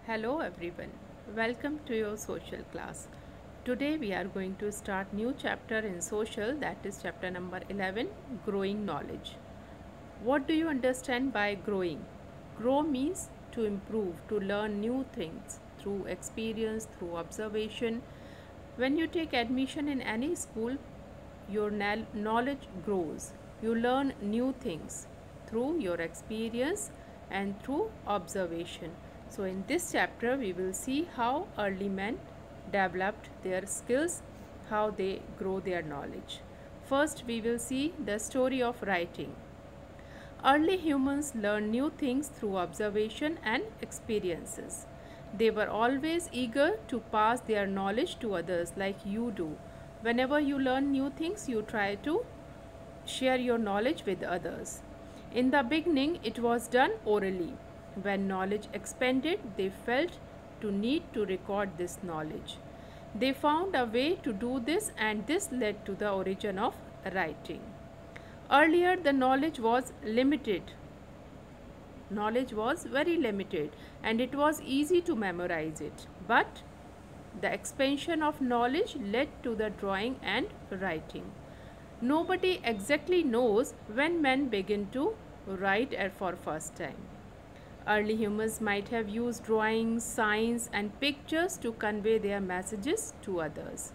Hello everyone. Welcome to your social class. Today we are going to start new chapter in social, that is chapter number 11, growing knowledge. What do you understand by growing? Grow means to improve, to learn new things through experience, through observation. When you take admission in any school, your knowledge grows. You learn new things through your experience and through observation. So, in this chapter, we will see how early men developed their skills, how they grow their knowledge. First, we will see the story of writing. Early humans learned new things through observation and experiences. They were always eager to pass their knowledge to others, like you do. Whenever you learn new things, you try to share your knowledge with others. In the beginning, it was done orally. When knowledge expanded, they felt to need to record this knowledge. They found a way to do this, and this led to the origin of writing. Earlier, the knowledge was limited. Knowledge was very limited and it was easy to memorize it. But the expansion of knowledge led to the drawing and writing. Nobody exactly knows when men begin to write for first time. Early humans might have used drawings, signs and pictures to convey their messages to others.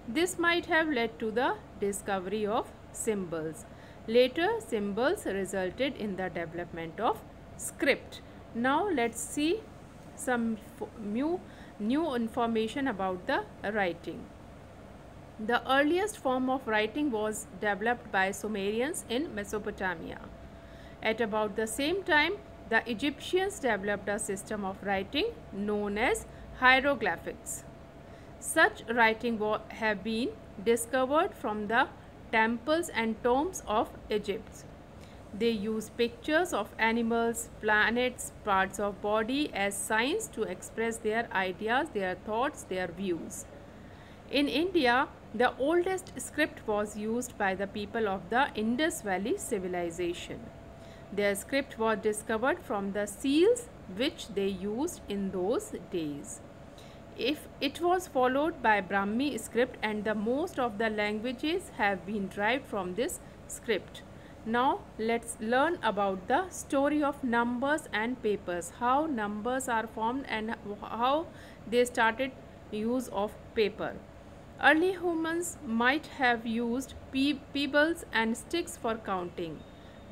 This might have led to the discovery of symbols. Later, symbols resulted in the development of script. Now, let's see some new information about the writing. The earliest form of writing was developed by Sumerians in Mesopotamia. At about the same time, the Egyptians developed a system of writing known as hieroglyphics. Such writing have been discovered from the temples and tombs of Egypt. They use pictures of animals, planets, parts of body as signs to express their ideas, their thoughts, their views. In India, the oldest script was used by the people of the Indus Valley civilization. Their script was discovered from the seals which they used in those days. If it was followed by Brahmi script, and the most of the languages have been derived from this script. Now let's learn about the story of numbers and papers, how numbers are formed and how they started use of paper. Early humans might have used pebbles and sticks for counting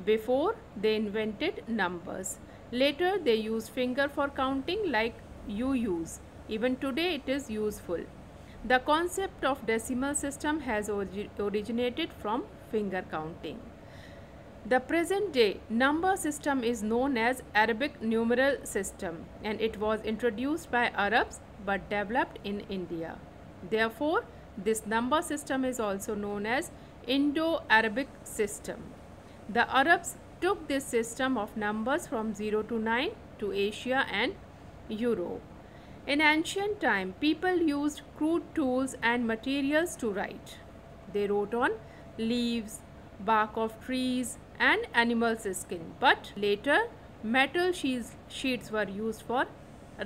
before they invented numbers. Later they used finger for counting like you use. Even today it is useful. The concept of decimal system has originated from finger counting. The present day number system is known as Arabic numeral system, and it was introduced by Arabs but developed in India. Therefore, this number system is also known as Indo-Arabic system. The Arabs took this system of numbers from 0 to 9 to Asia and Europe. In ancient time, people used crude tools and materials to write. They wrote on leaves, bark of trees and animals' skin. But later, metal sheets were used for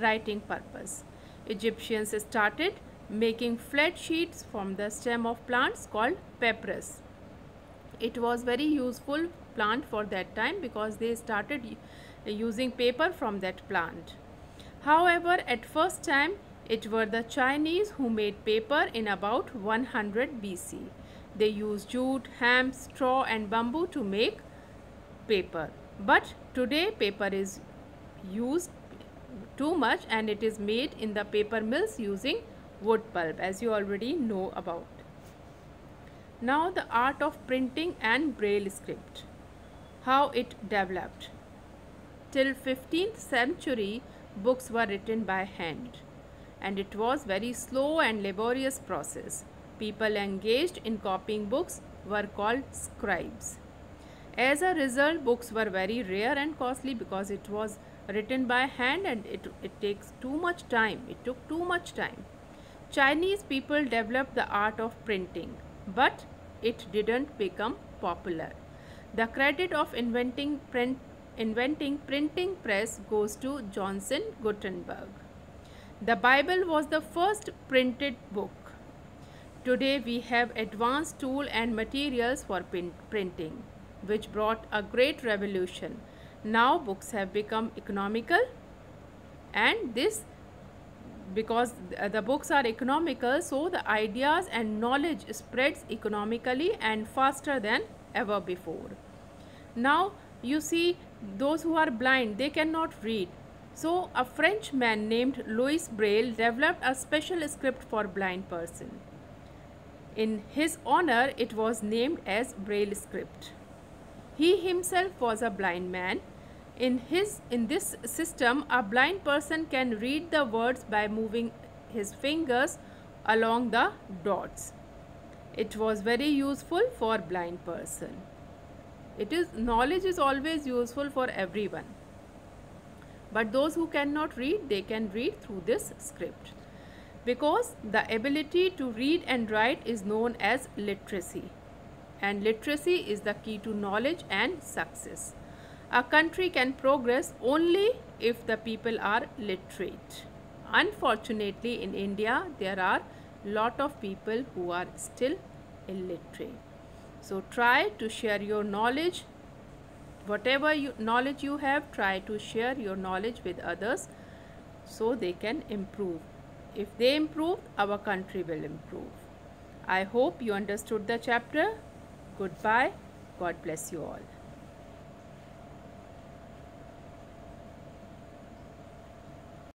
writing purpose. Egyptians started making flat sheets from the stem of plants called papyrus. It was very useful plant for that time because they started using paper from that plant. However, at first time, it were the Chinese who made paper in about 100 BC. They used jute, hemp, straw and bamboo to make paper. But today paper is used too much and it is made in the paper mills using wood pulp, as you already know about. Now the art of printing and braille script. How it developed. Till 15th century, books were written by hand, and it was very slow and laborious process. People engaged in copying books were called scribes. As a result, books were very rare and costly because it was written by hand and it takes too much time. It took too much time. Chinese people developed the art of printing, but it didn't become popular. The credit of inventing printing press goes to Johannes Gutenberg. The Bible was the first printed book. Today we have advanced tools and materials for printing, which brought a great revolution. Now books have become economical, and this because the books are economical, so the ideas and knowledge spreads economically and faster than ever before. Now you see, those who are blind, they cannot read. So a Frenchman named Louis Braille developed a special script for blind person. In his honor, it was named as Braille script. He himself was a blind man. In this system, a blind person can read the words by moving his fingers along the dots. It was very useful for blind person. Knowledge is always useful for everyone. But those who cannot read, they can read through this script. Because the ability to read and write is known as literacy. And literacy is the key to knowledge and success. A country can progress only if the people are literate. Unfortunately, in India, there are lot of people who are still illiterate. So try to share your knowledge. Whatever knowledge you have, try to share your knowledge with others so they can improve. If they improve, our country will improve. I hope you understood the chapter. Goodbye. God bless you all.